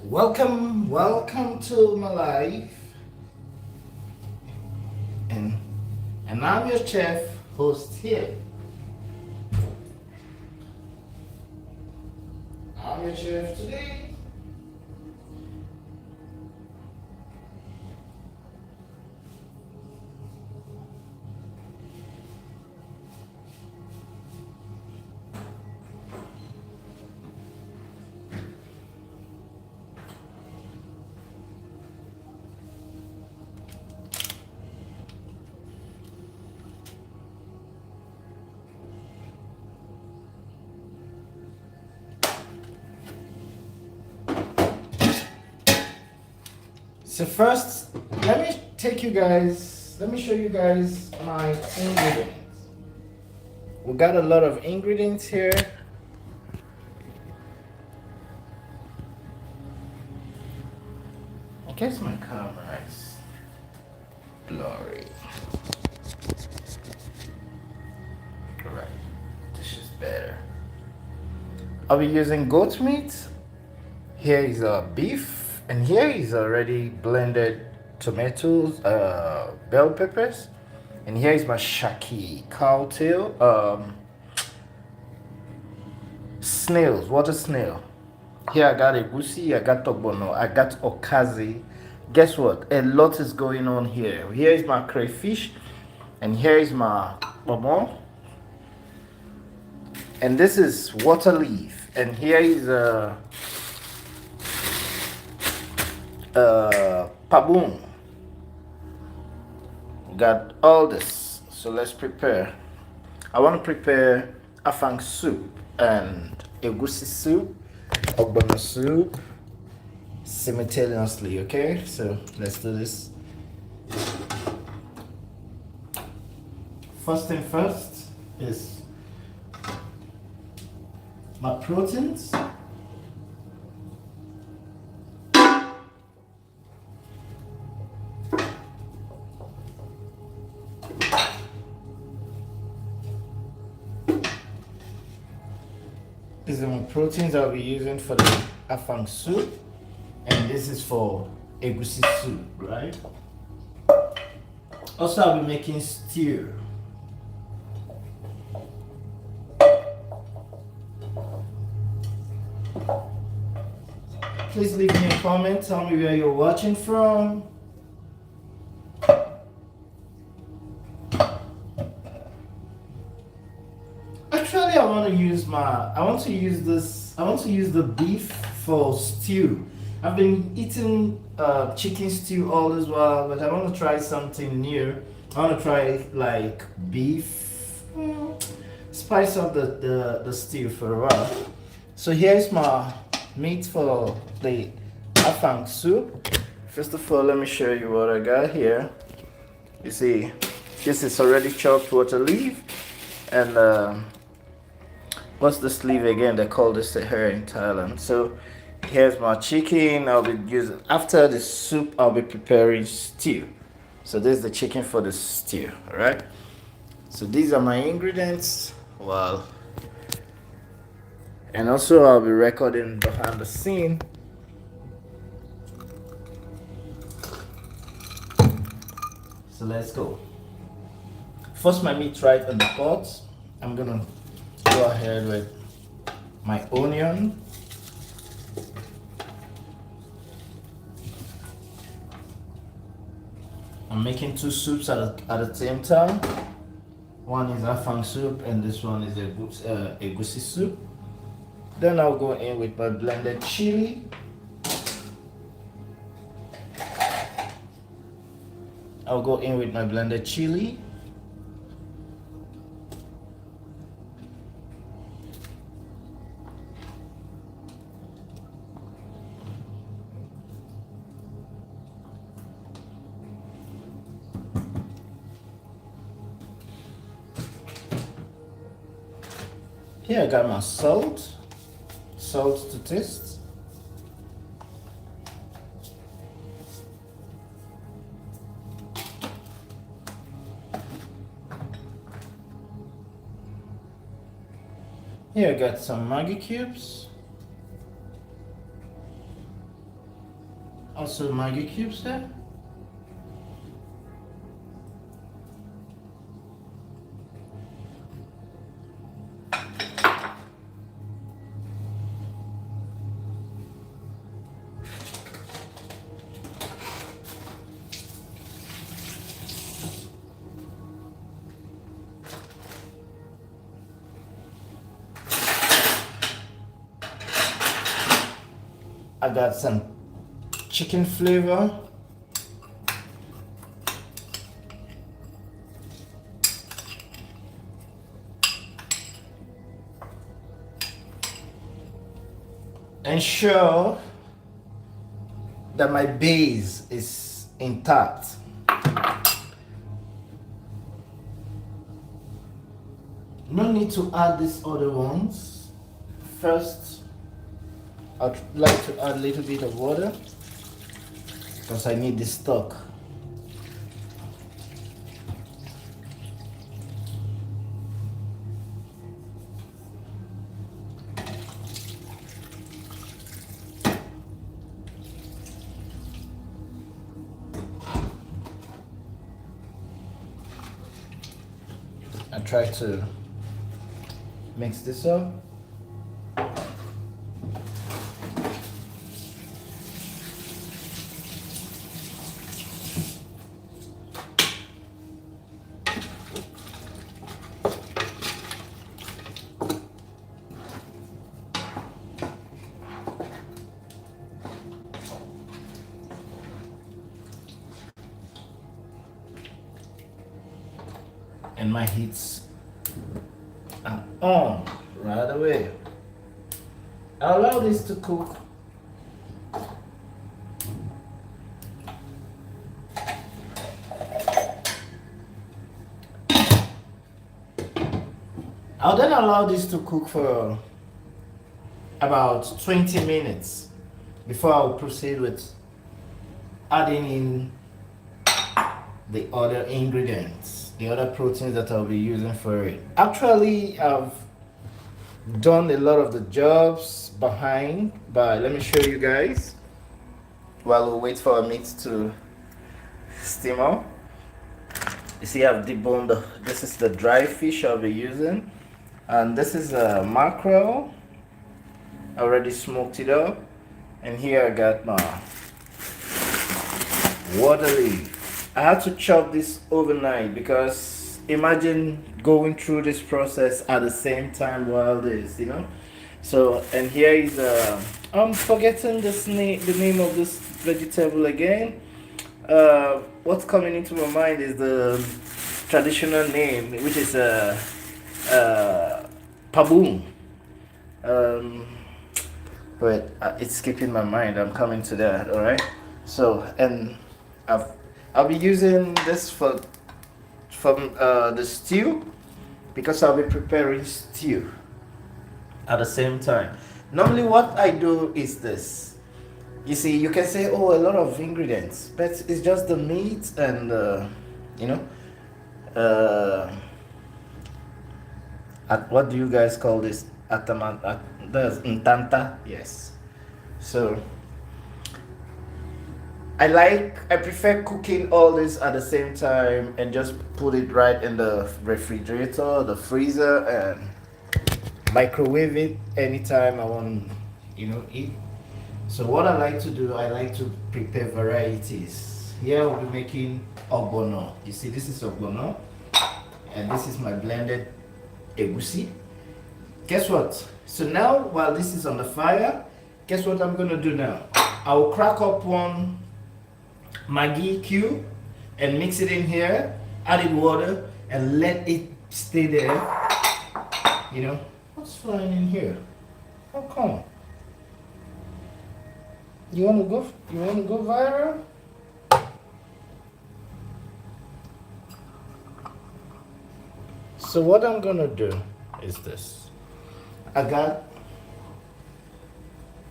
Welcome to my life, and I'm your chef host here. I'm your chef today. So first, let me show you guys my ingredients. We got a lot of ingredients here. I guess my camera is blurry. Right, this is better. I'll be using goat meat. Here is beef, and here is already blended tomatoes, bell peppers, and here is my shaki cow tail, snails, water snail. Here I got egusi, I got togbono, I got okazi. Guess what? A lot is going on here. Here is my crayfish, and here is my bomo, and this is water leaf, and here is paboon. Got all this, so let's prepare. I want to prepare afang soup and egusi soup, ogbono soup simultaneously. Okay, so let's do this. First thing first is my proteins. These are my proteins I'll be using for the afang soup, and this is for egusi soup, right? Also, I'll be making stew. Please leave me a comment, tell me where you're watching from. Actually, I want to use the beef for stew. I've been eating chicken stew all this while, but I want to try something new. I want to try like beef, spice up the stew for a while. So here's my meat for the afang soup. First of all, let me show you what I got here. You see, this is already chopped water leaf, and what's the sleeve again? They call this the hair in Thailand. So here's my chicken. I'll be using after the soup. I'll be preparing stew. So this is the chicken for the stew. All right. So these are my ingredients. Well, and also I'll be recording behind the scene. So let's go. First, my meat right in the pot. I'm gonna go ahead with my onion. I'm making two soups at the same time. One is afang soup and this one is egusi soup. Then I'll go in with my blended chili. I'll go in with my blended chili. Here I got my salt to taste. Here I got some Maggi cubes. Also Maggi cubes there. I got some chicken flavor. Ensure that my base is intact. No need to add these other ones. First, I'd like to add a little bit of water because I need the stock. I try to mix this up. And my heats are on right away. I'll allow this to cook I'll then allow this to cook for about 20 minutes before I'll proceed with adding in the other ingredients, the other proteins that I'll be using for it. Actually, I've done a lot of the jobs behind, but let me show you guys while we wait for our meat to steam up. You see, I've deboned this is the dry fish I'll be using, and this is a mackerel. I already smoked it up, and here I got my water leaf. I had to chop this overnight because imagine going through this process at the same time while this, So, and here is I'm forgetting the name of this vegetable again. What's coming into my mind is the traditional name, which is paboon. But it's skipping my mind. I'm coming to that. All right. So, and I'll be using this from the stew because I'll be preparing stew at the same time. Normally, what I do is this. You see, you can say, oh, a lot of ingredients, but it's just the meat and what do you guys call this? There's intanta, yes. So I prefer cooking all this at the same time and just put it right in the refrigerator, the freezer, and microwave it anytime I want, eat. So what I like to do, I like to prepare varieties. Here we'll be making ogbono. You see, this is ogbono, and this is my blended egusi. Guess what? So now, while this is on the fire, guess what I'm gonna do now? I will crack up one Maggi cube and mix it in here, add in water, and let it stay there. What's flying in here? How come? You wanna go viral? So what I'm gonna do is this. I got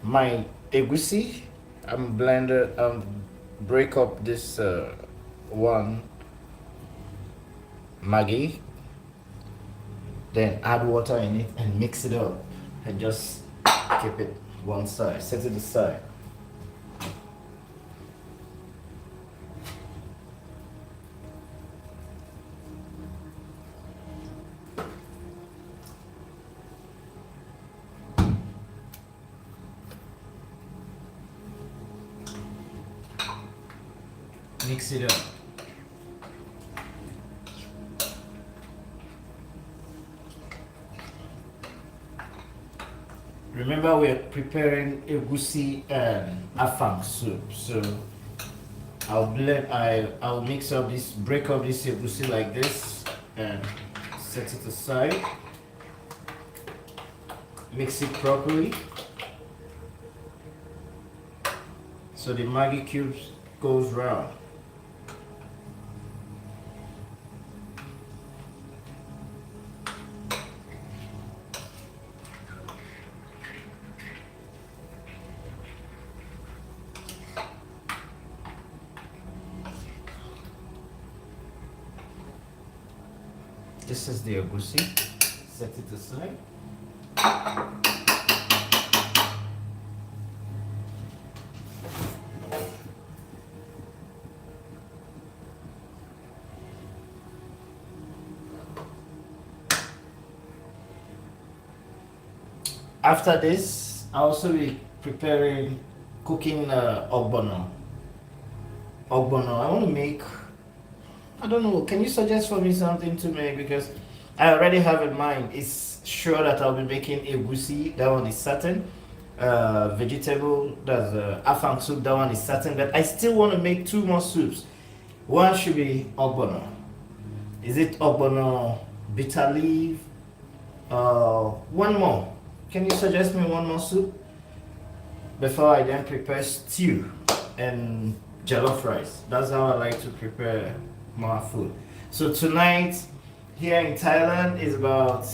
my egusi. Break up this one Maggi, then add water in it and mix it up and just keep it one side, set it aside. Mix it up. Remember, we're preparing egusi and afang soup, so I'll mix up this, break up this egusi like this, and set it aside. Mix it properly, so the Maggi cubes goes round. This is the egusi. Set it aside. After this, I'll also be preparing cooking ogbono. Ogbono. I want to make. I don't know. Can you suggest for me something to make, because I already have in mind. It's sure that I'll be making egusi. That one is certain. Vegetable. That's afang soup. That one is certain. But I still want to make two more soups. One should be ogbono. Is it ogbono bitter leaf? One more. Can you suggest me one more soup before I then prepare stew and jollof rice? That's how I like to prepare my food. So tonight here in Thailand is about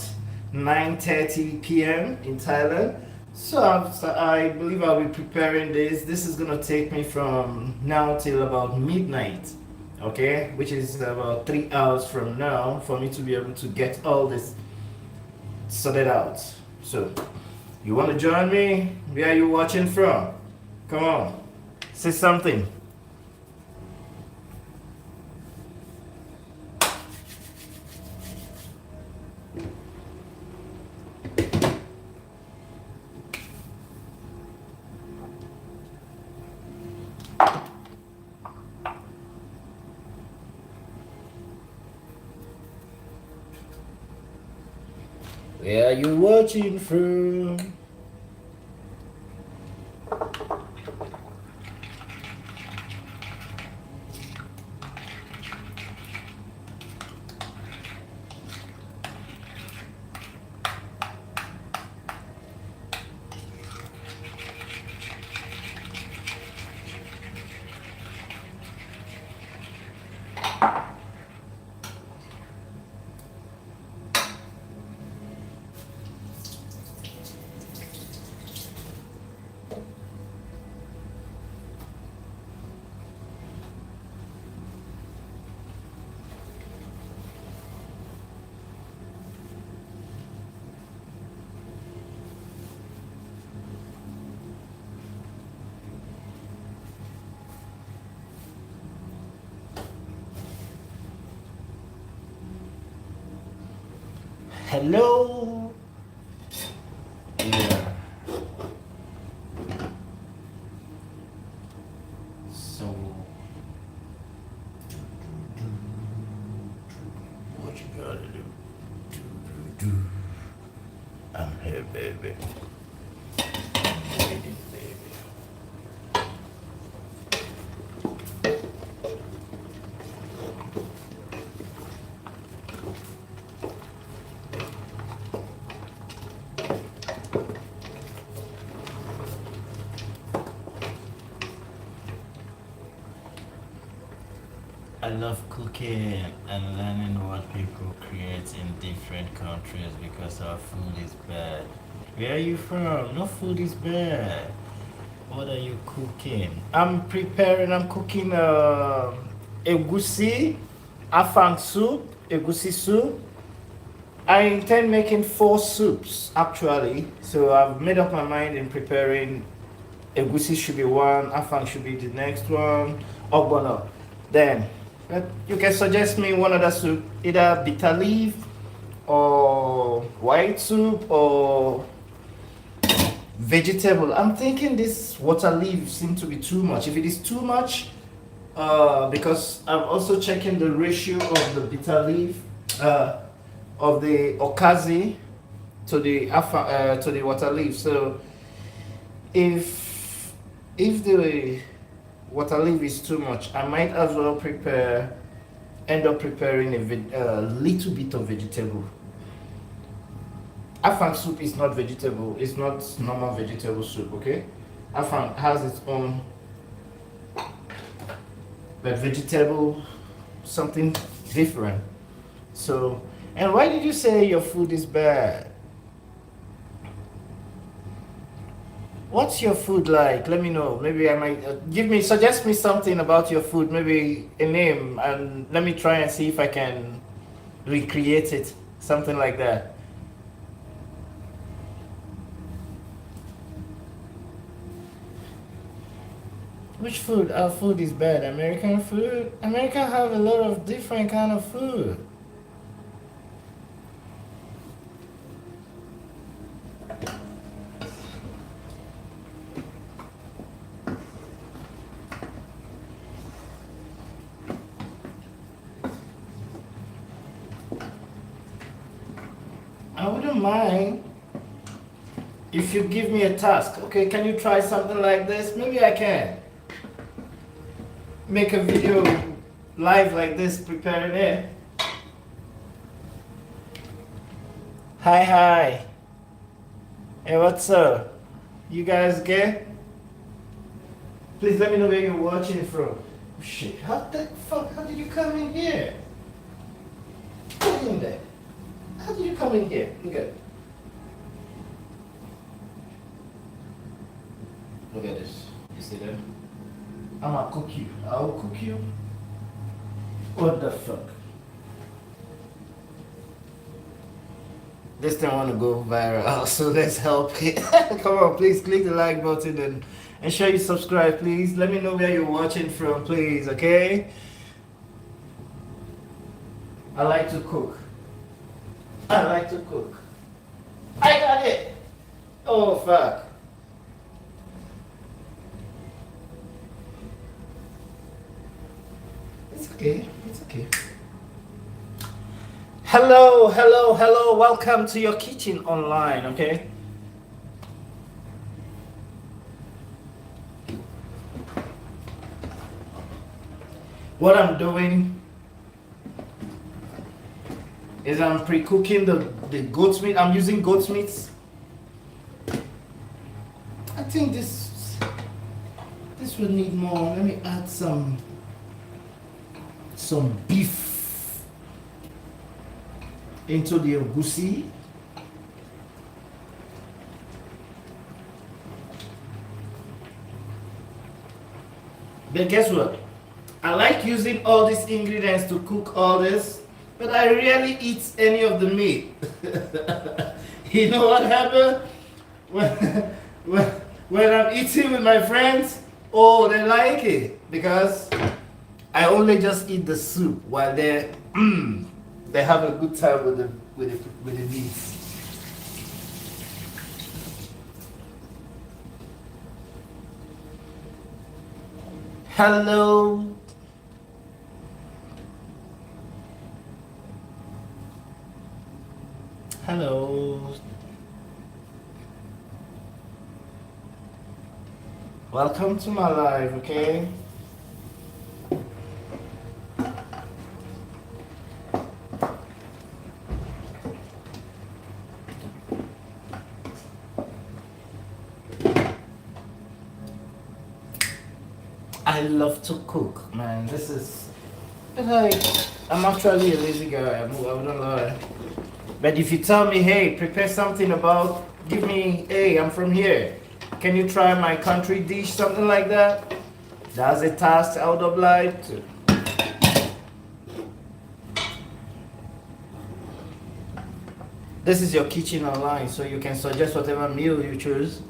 9:30 p.m. in Thailand. So I believe I'll be preparing this. This is gonna take me from now till about midnight, okay? Which is about 3 hours from now for me to be able to get all this sorted out. So, you want to join me? Where are you watching from? Come on, say something. Where are you watching from? Hello. Yeah. So, what you gotta do? I'm here, baby. Waiting, baby. I love cooking and learning what people create in different countries because our food is bad. Where are you from? No food is bad. What are you cooking? I'm cooking egusi, afang soup, egusi soup. I intend making 4 soups actually. So I've made up my mind in preparing egusi should be one, afang should be the next one, ogbono. Then you can suggest me one other soup, either bitter leaf or white soup or vegetable. I'm thinking this water leaf seems to be too much. If it is too much, because I'm also checking the ratio of the bitter leaf, uh, of the okazi to the water leaf. So if if the water leaf is too much, I might as well end up preparing a little bit of vegetable. Afang soup is not vegetable. It's not normal vegetable soup. Okay, Afang has its own, but vegetable something different. So, and why did you say your food is bad? What's your food like? Let me know. Maybe I might suggest me something about your food. Maybe a name, and let me try and see if I can recreate it. Something like that. Which food? Our food is bad. American food. America have a lot of different kind of food. I wouldn't mind if you give me a task. Okay, can you try something like this? Maybe I can make a video live like this, preparing it. Hi, hi. Hey, what's up? You guys good? Please let me know where you're watching from. Oh, shit, how the fuck? How did you come in here? Come in there. How did you come in here? Look at it. Look at this. You see that? I'm gonna cook you. I'll cook you. What the fuck? This thing wanna go viral, so let's help it. Come on, please click the like button and ensure you subscribe, please. Let me know where you're watching from, please, okay? I like to cook. I like to cook. I got it! Oh, fuck. It's okay. It's okay. Hello, hello, hello. Welcome to your kitchen online, okay? What I'm doing is I'm pre-cooking the goat's meat. I'm using goat's meat. I think this will need more. Let me add some beef into the egusi. But guess what? I like using all these ingredients to cook all this, but I rarely eat any of the meat. You know what happened? When I'm eating with my friends, oh, they like it because I only just eat the soup while they have a good time with the meat. Hello. Hello. Welcome to my live, okay? I love to cook, man. This is like I'm actually a lazy guy. I wouldn't lie. But if you tell me, hey, prepare something about, give me, hey, I'm from here. Can you try my country dish, something like that? That's a task I would oblige to. This is your kitchen online, so you can suggest whatever meal you choose.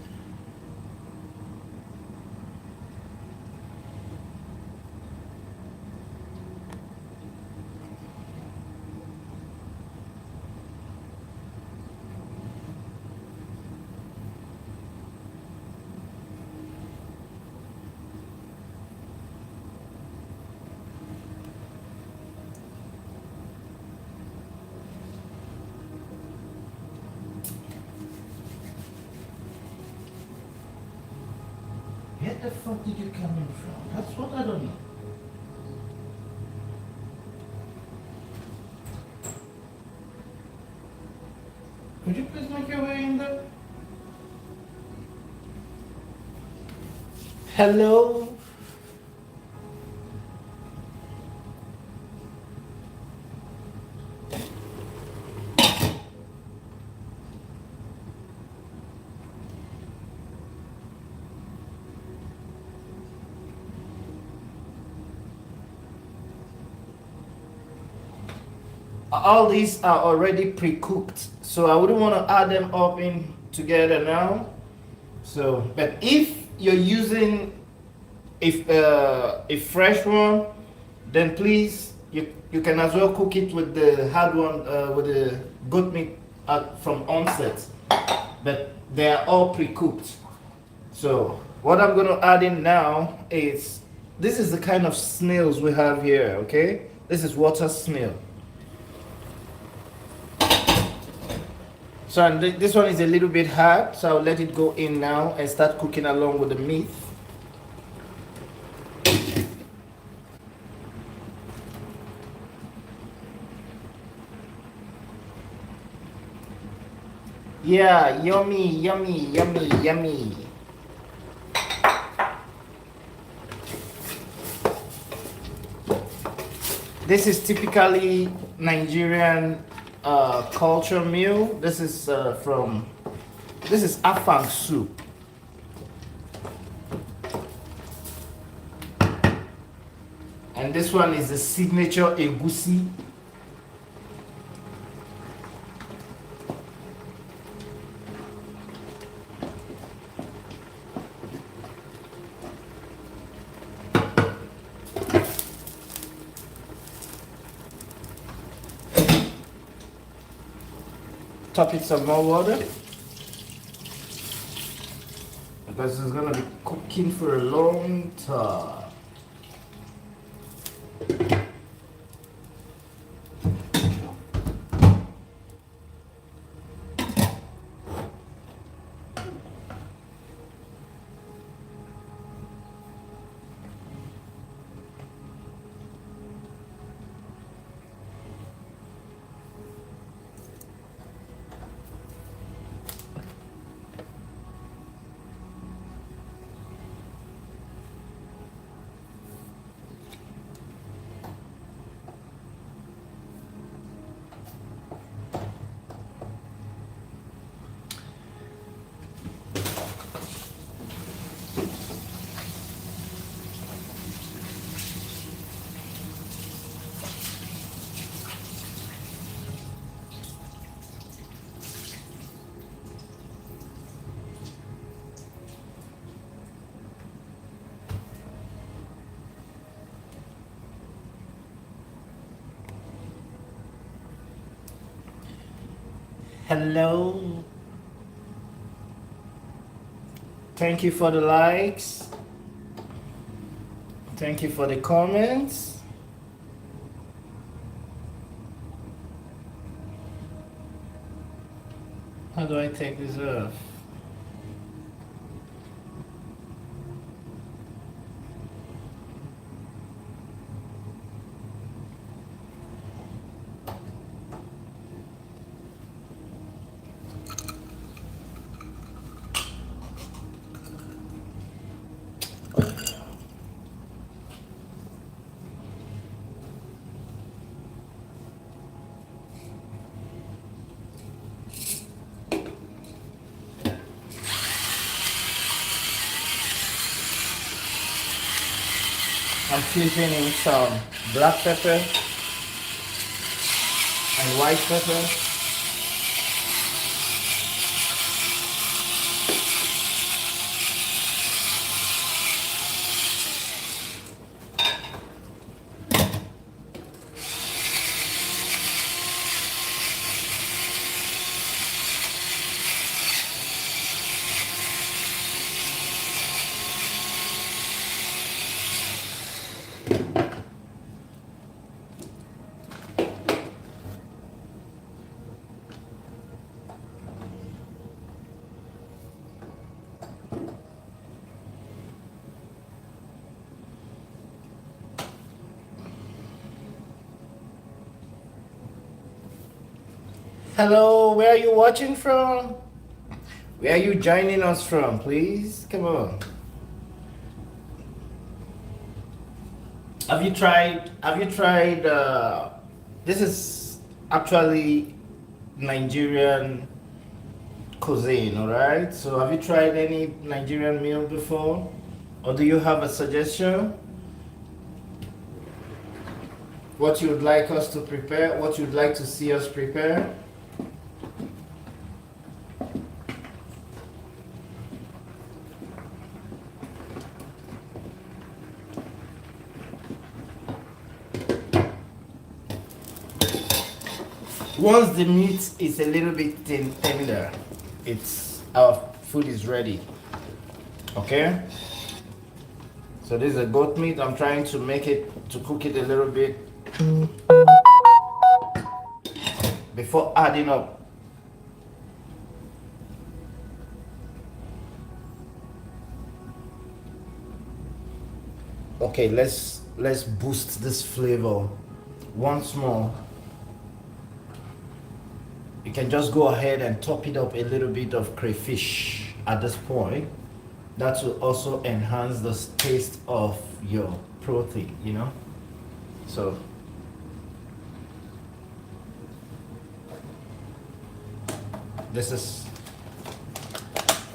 Where the fuck did you come in from? That's what I don't know. Could you please make your way in there? Hello? All these are already pre-cooked, so I wouldn't want to add them up in together now. So, but if you're using a fresh one, then please you can as well cook it with the hard one with the goat meat from onset. But they are all pre-cooked. So what I'm gonna add in now is this is the kind of snails we have here. Okay, this is water snail. So and this one is a little bit hard, so I'll let it go in now and start cooking along with the meat. Yeah, yummy, yummy, yummy, yummy. This is typically Nigerian culture meal. This is this is afang soup. And this one is the signature egusi. Top it some more water because it's gonna be cooking for a long time. Hello. Thank you for the likes. Thank you for the comments. How do I take this off? I'm fusing in some black pepper and white pepper. Hello, where are you watching from? Where are you joining us from, please? Come on. Have you tried this is actually Nigerian cuisine, all right? So have you tried any Nigerian meal before? Or do you have a suggestion? What you would like us to prepare? What you'd like to see us prepare? Once the meat is a little bit tender, it's our food is ready. Okay? So this is a goat meat. I'm trying to make it to cook it a little bit before adding up. Okay, let's boost this flavor once more. You can just go ahead and top it up a little bit of crayfish at this point. That will also enhance the taste of your protein, you know. So this is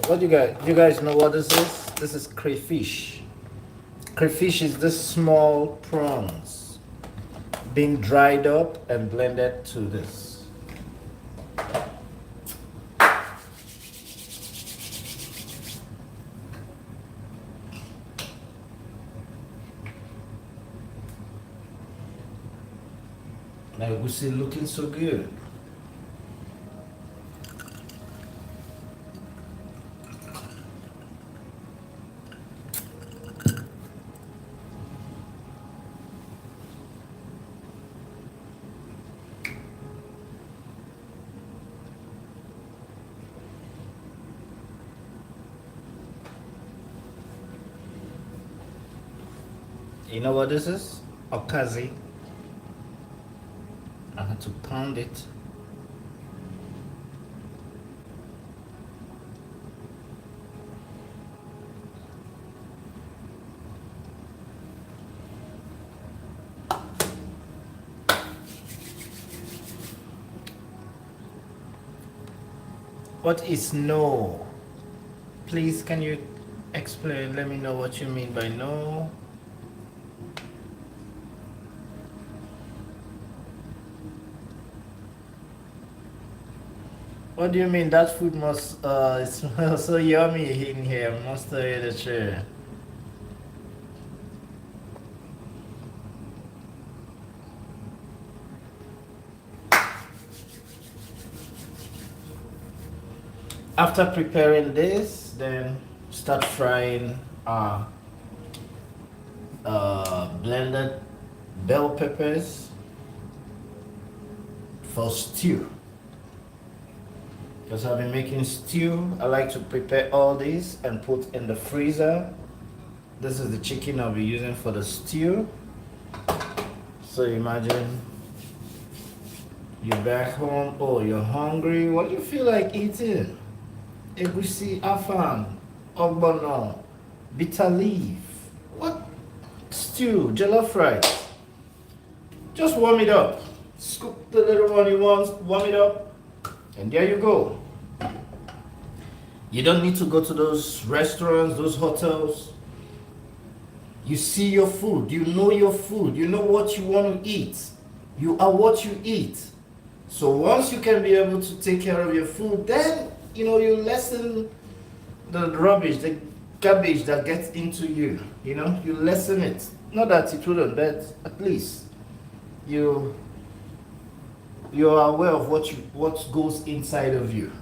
what you guys know what this is? This is crayfish. Crayfish is this small prawns being dried up and blended to this. Now we see looking so good. You know what this is? Okazi. I had to pound it. What is no? Please, can you explain? Let me know what you mean by no. What do you mean that food must smell so yummy in here? Must tell you the truth. After preparing this, then start frying blended bell peppers for stew. Because I've been making stew, I like to prepare all these and put in the freezer. This is the chicken I'll be using for the stew. So imagine you're back home, oh, you're hungry. What do you feel like eating? Egusi, afang, ogbono, bitter leaf. What? Stew, jollof rice. Just warm it up. Scoop the little one you want, warm it up, and there you go. You don't need to go to those restaurants, those hotels. You see your food, you know your food, you know what you want to eat. You are what you eat. So once you can be able to take care of your food, then you know you lessen the rubbish, the garbage that gets into you. You know, you lessen it. Not that it wouldn't, but at least you are aware of what goes inside of you.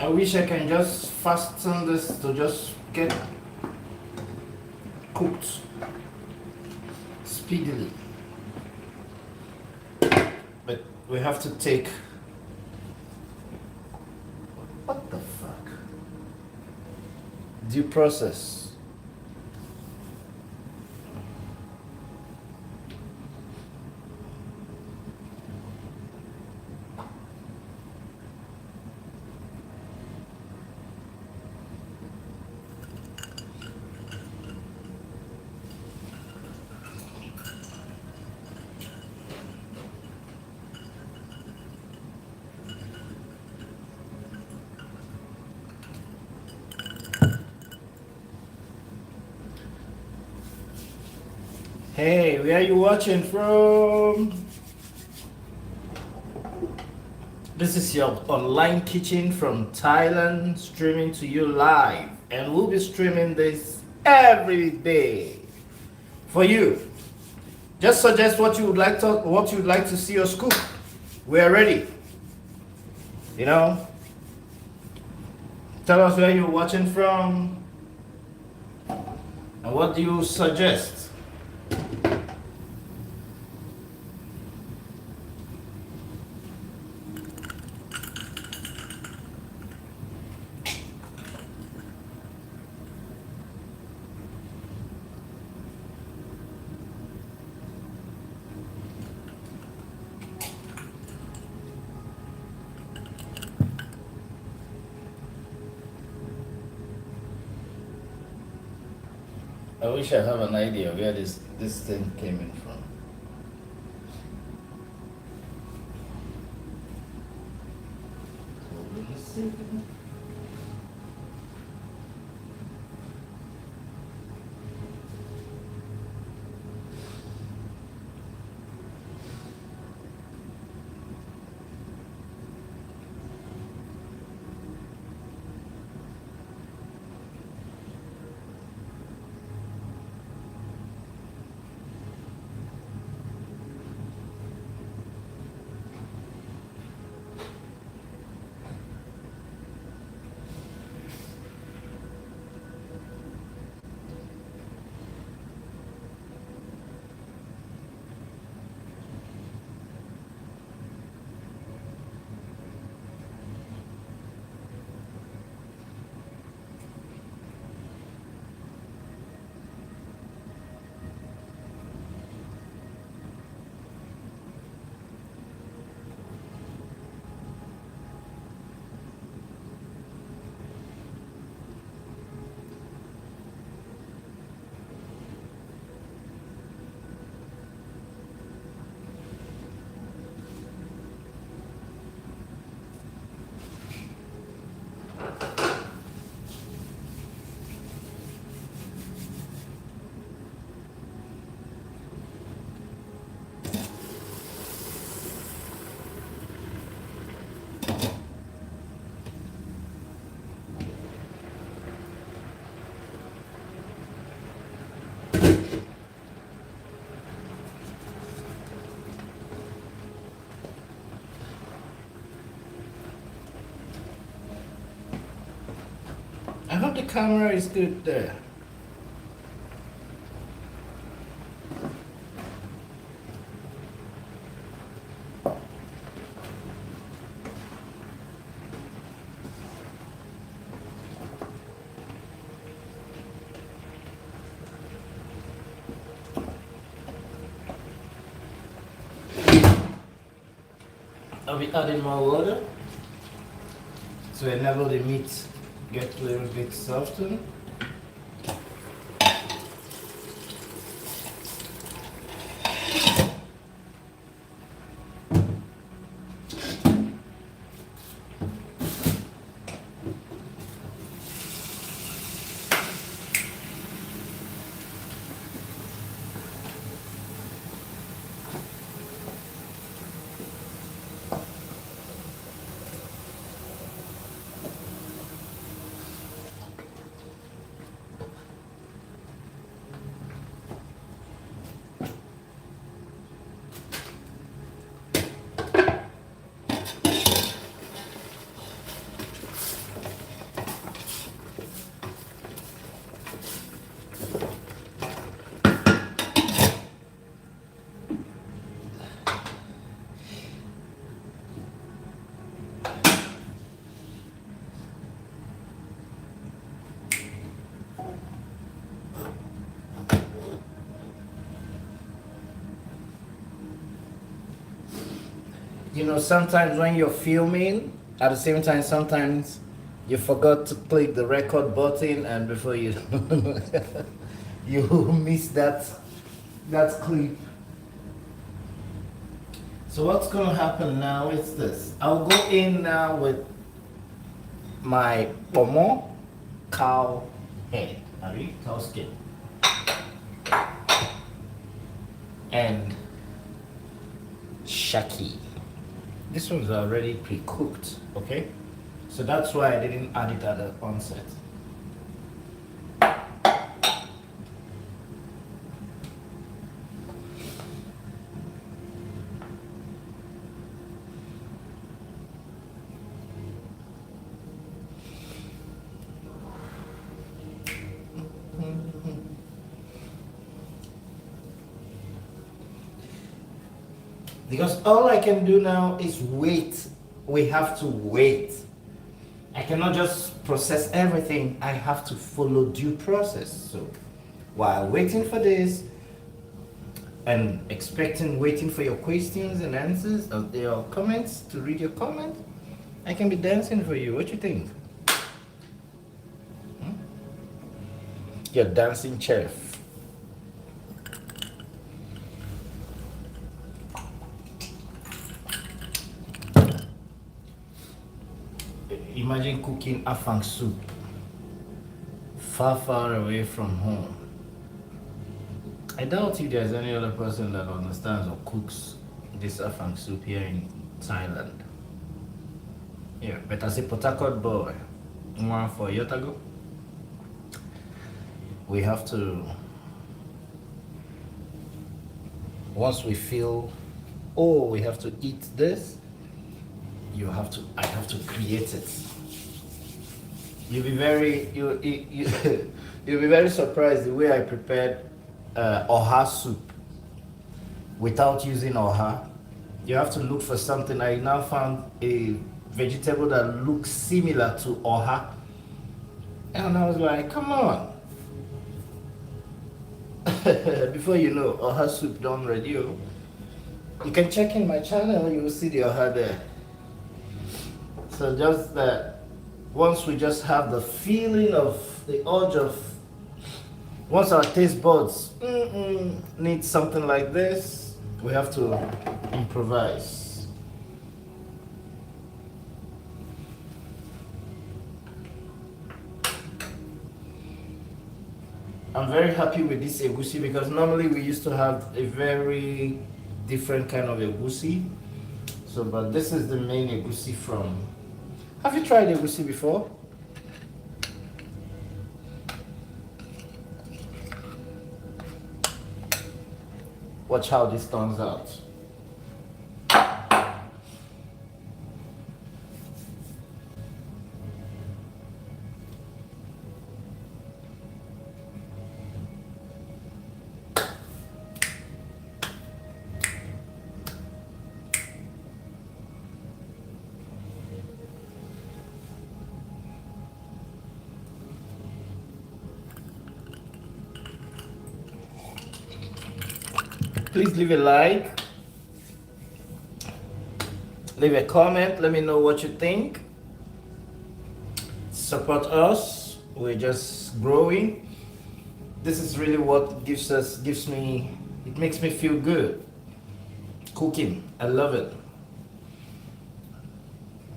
I wish I can just fasten this to just get cooked speedily. But we have to take. What the fuck? Due process. Hey, where are you watching from? This is your online kitchen from Thailand, streaming to you live, and we'll be streaming this every day for you. Just suggest what you would like to see us cook. We're ready. You know, tell us where you're watching from and what do you suggest. I wish I have an idea where this thing came in from. Hold on a second. I hope the camera is good there. I'll be adding more water to enable the meat get a little bit softer. You know, sometimes when you're filming, at the same time, sometimes you forgot to click the record button, and before you you miss that clip. So what's gonna happen now is this. I'll go in now with my pomo cow head, cow skin, and shaki. This one's already pre-cooked, okay? So that's why I didn't add it at the onset. Because all I can do now is wait. We have to wait. I cannot just process everything. I have to follow due process. So while waiting for this and waiting for your questions and answers of your comments, to read your comment, I can be dancing for you. What you think? Hmm? Your dancing chef. Imagine cooking afang soup far, far away from home. I doubt if there's any other person that understands or cooks this afang soup here in Thailand. Yeah, but as a Port Harcourt boy, one for Yotago, we have to, once we feel, oh, we have to eat this, I have to create it. You'll be very, you'll be very surprised the way I prepared oha soup without using oha. You have to look for something. I now found a vegetable that looks similar to oha, and I was like, come on. Before you know, oha soup done ready. You can check in my channel, you will see the oha there. So just that, once we just have the feeling of the urge of, once our taste buds need something like this, we have to improvise. I'm very happy with this egusi because normally we used to have a very different kind of egusi. So, but this is the main egusi from. Have you tried egusi before? Watch how this turns out. Please leave a like, leave a comment, let me know what you think. Support us, we're just growing. This is really what it makes me feel good. Cooking, I love it.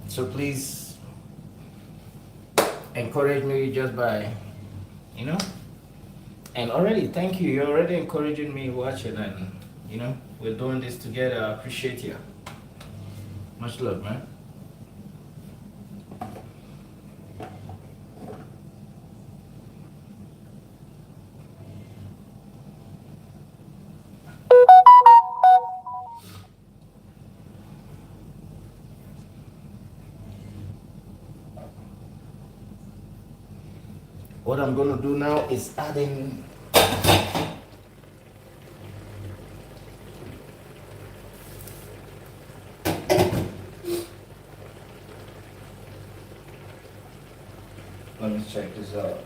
So please encourage me just by, and already, thank you, you're already encouraging me watching, and we're doing this together. I appreciate you. Much love, man. What I'm gonna do now is adding let me check this out.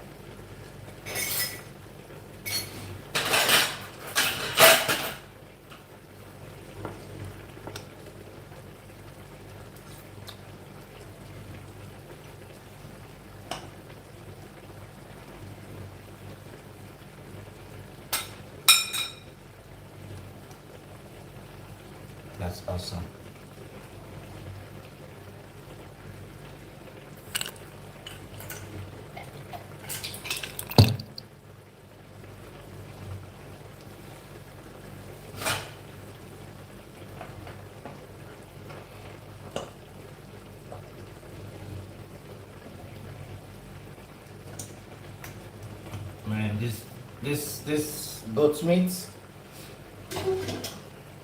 That's awesome. Man, this goat meat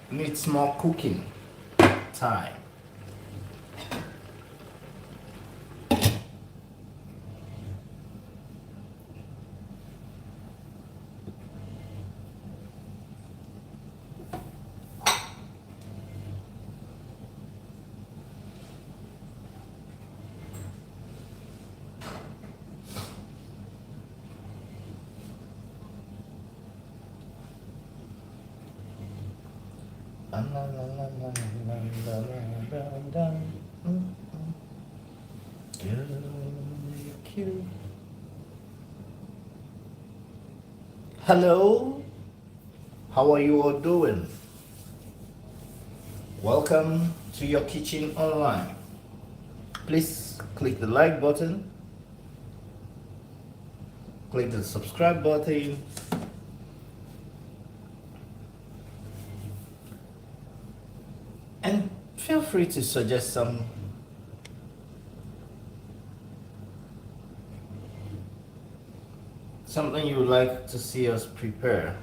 needs more cooking time. Hello, how are you all doing? Welcome to your kitchen online. Please click the like button, click the subscribe button, and feel free to suggest something you would like to see us prepare.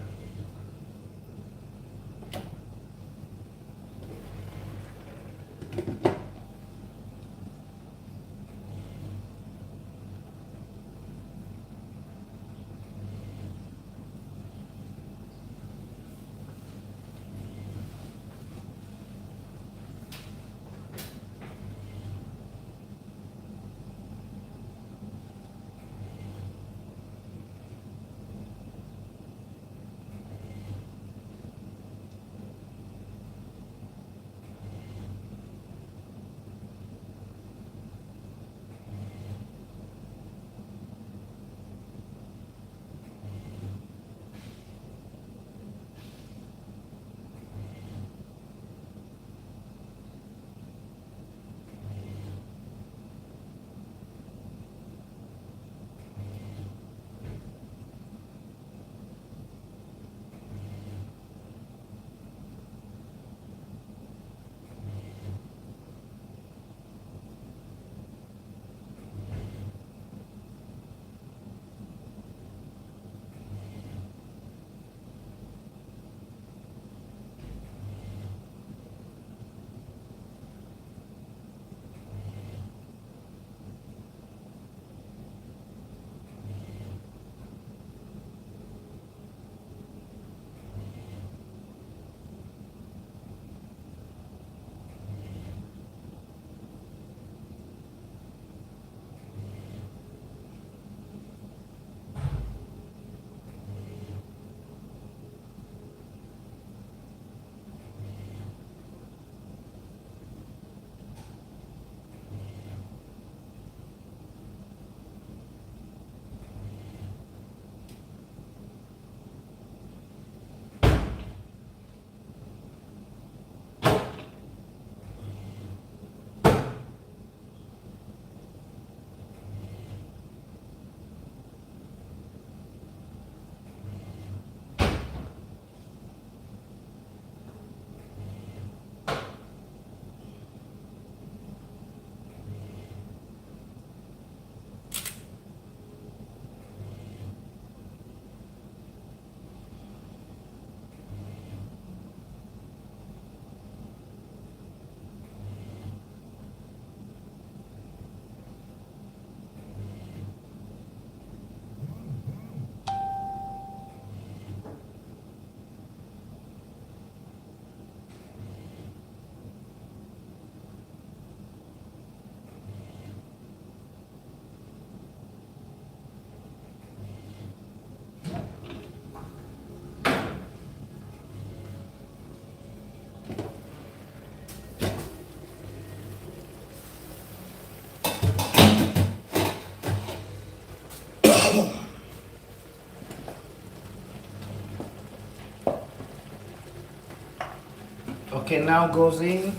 Okay, now goes in.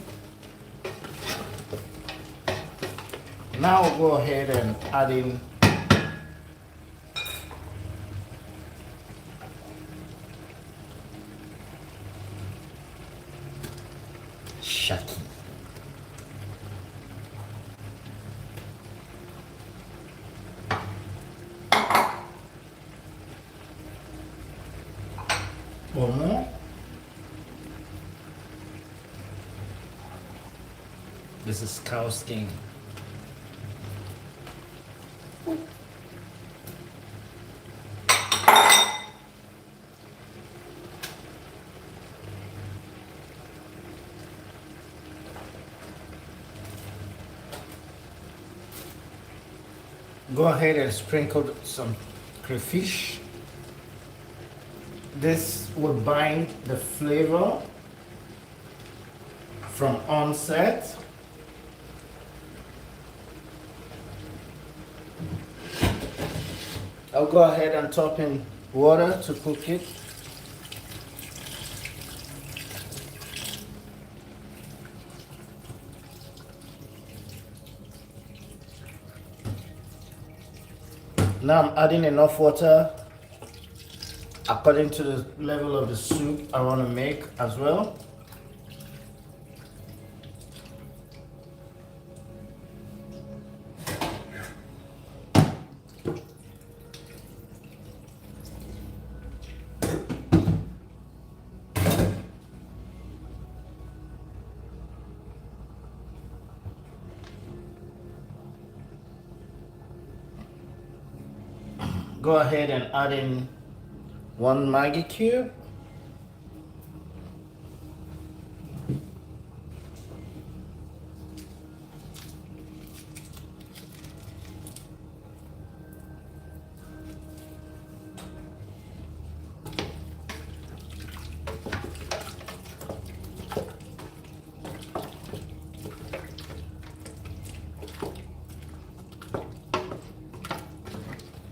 Now I'll go ahead and add in Shaki. One more. This is cow skin. Go ahead and sprinkle some crayfish. This will bind the flavor from onset. I'll go ahead and top in water to cook it. Now I'm adding enough water according to the level of the soup I want to make as well. Go ahead and add in 1 Maggi cube.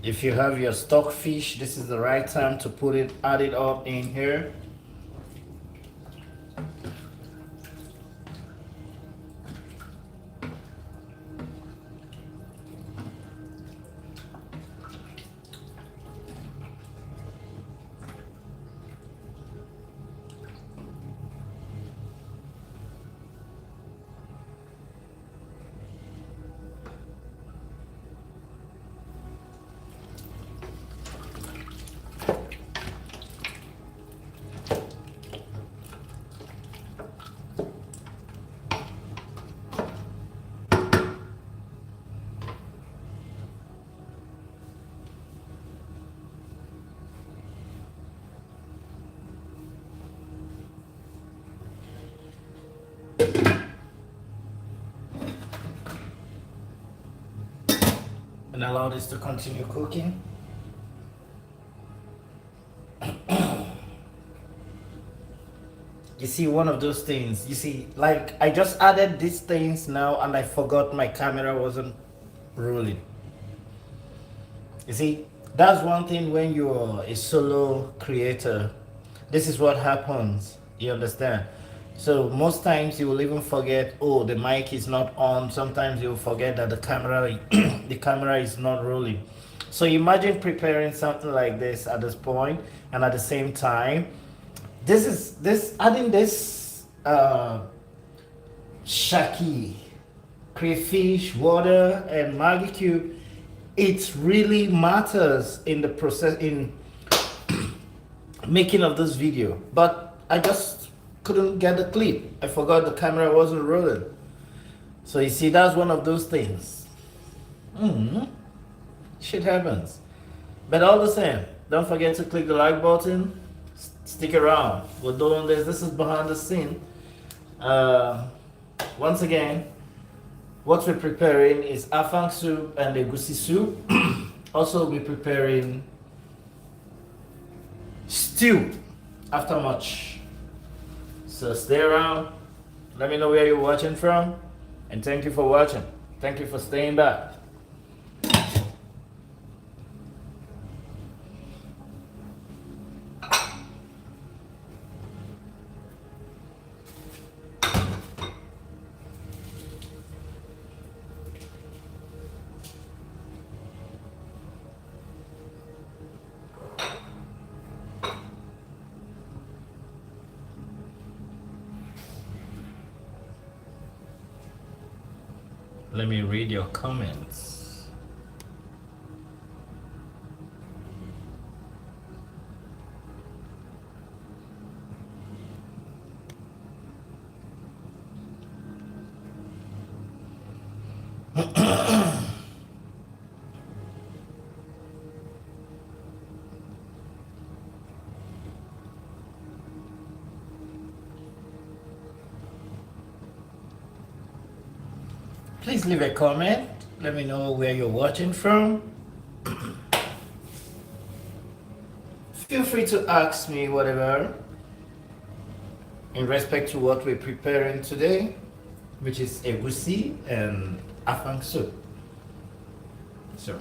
If you have your stock fish, this is the right time to add it up in here. And allow this to continue cooking. You see, one of those things, you see, like I just added these things now and I forgot my camera wasn't rolling. You see, that's one thing when you're a solo creator. This is what happens. You understand? So most times you will even forget, oh, the mic is not on. Sometimes you'll forget that the camera the camera is not rolling. So imagine preparing something like this at this point, and at the same time, adding this shaki, crayfish, water, and Maggi cube. It really matters in the process in making of this video, but I just couldn't get the clip. I forgot the camera wasn't rolling. So you see, that's one of those things. Shit happens. But all the same, don't forget to click the like button. Stick around. We're doing this. This is behind the scene. Once again, what we're preparing is afang soup and egusi soup. Also, we're preparing stew after much. So stay around. Let me know where you're watching from. And thank you for watching. Thank you for staying back. Let me read your comments. Please leave a comment. Let me know where you're watching from. Feel free to ask me whatever in respect to what we're preparing today, which is egusi and afang soup. So,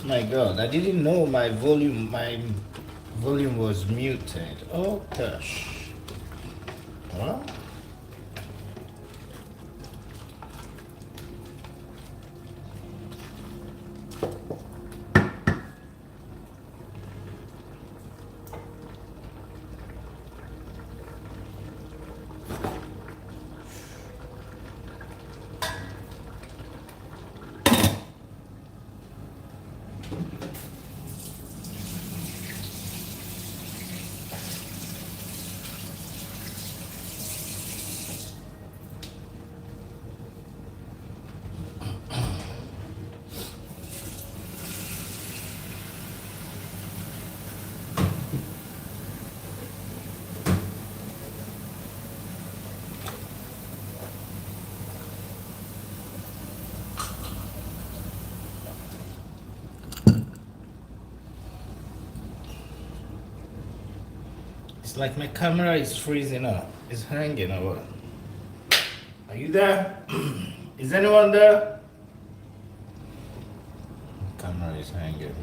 My God, I didn't know my volume was muted. Oh gosh. Well, it's like my camera is freezing up. It's hanging or what? Are you there? Is anyone there? Camera is hanging.